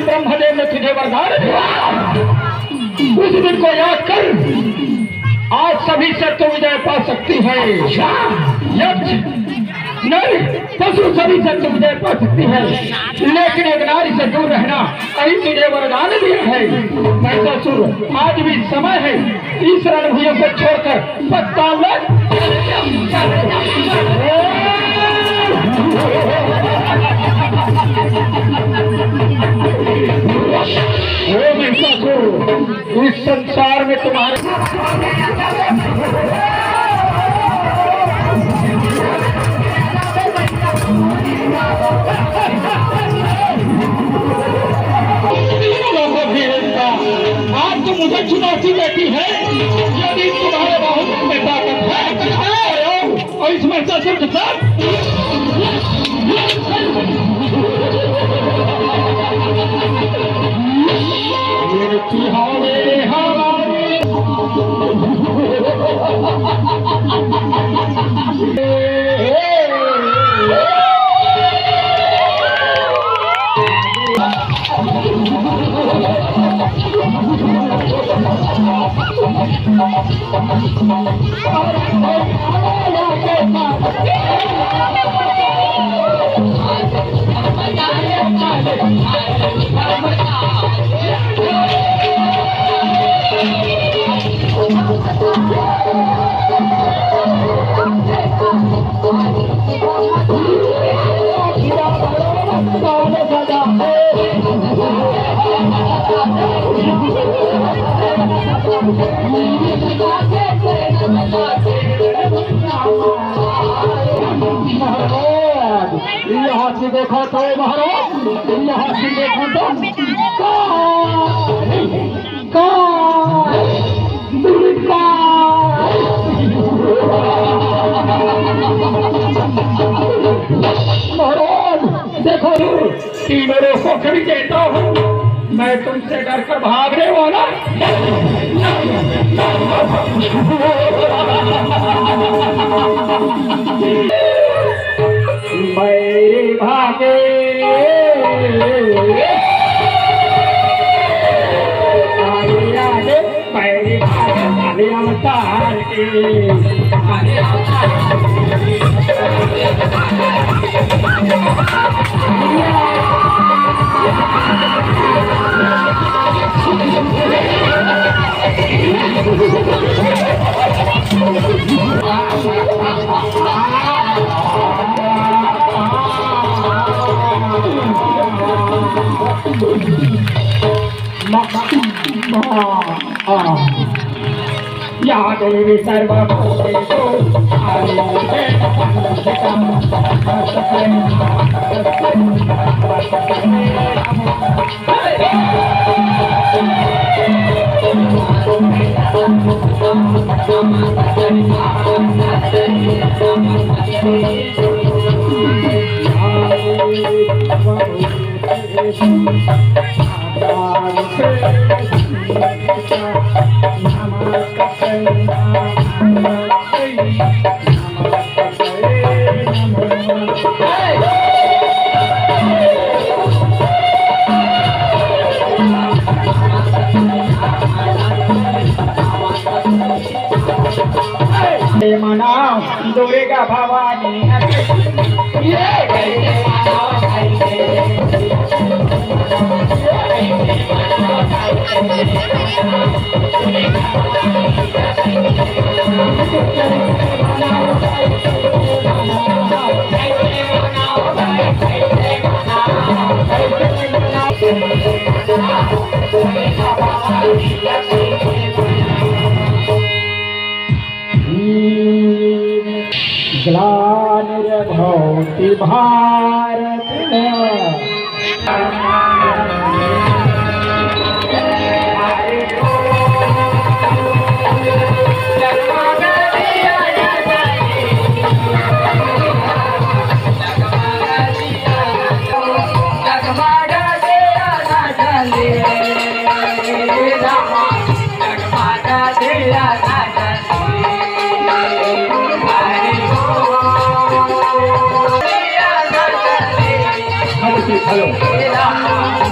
ब्रह्मदेव ने तुझे वरदान दिया, उस दिन को याद कर। आज सभी से तो विजय पा सकती है, यक्ष नहीं पशु सभी से तो विजय पा सकती है, लेकिन एक नारी से दूर रहना कहीं तुझे वरदान दिया है। महिषासुर आज भी समय है, इस रणभूमि को छोड़कर पत्ता लग। इस संसार में तुम्हारे आज तो मुझे चुनौती देती है, यदि तुम्हारे बाहुबल में ताकत है और इसमें ससुर के साथ यहाँ से देखो तो महाराज, यहाँ से देखो तो महाराज देखो, तीनों को खड़ी देता हूँ, मैं तुमसे डर कर भागने वाला मेरे भागे आगे मेरे भागे अवतार के या देवी सर्वभूतेषु आदिदेवेन पंडितं मना दुर्गा भवानी ग्लानिर्भवति भारत Hello.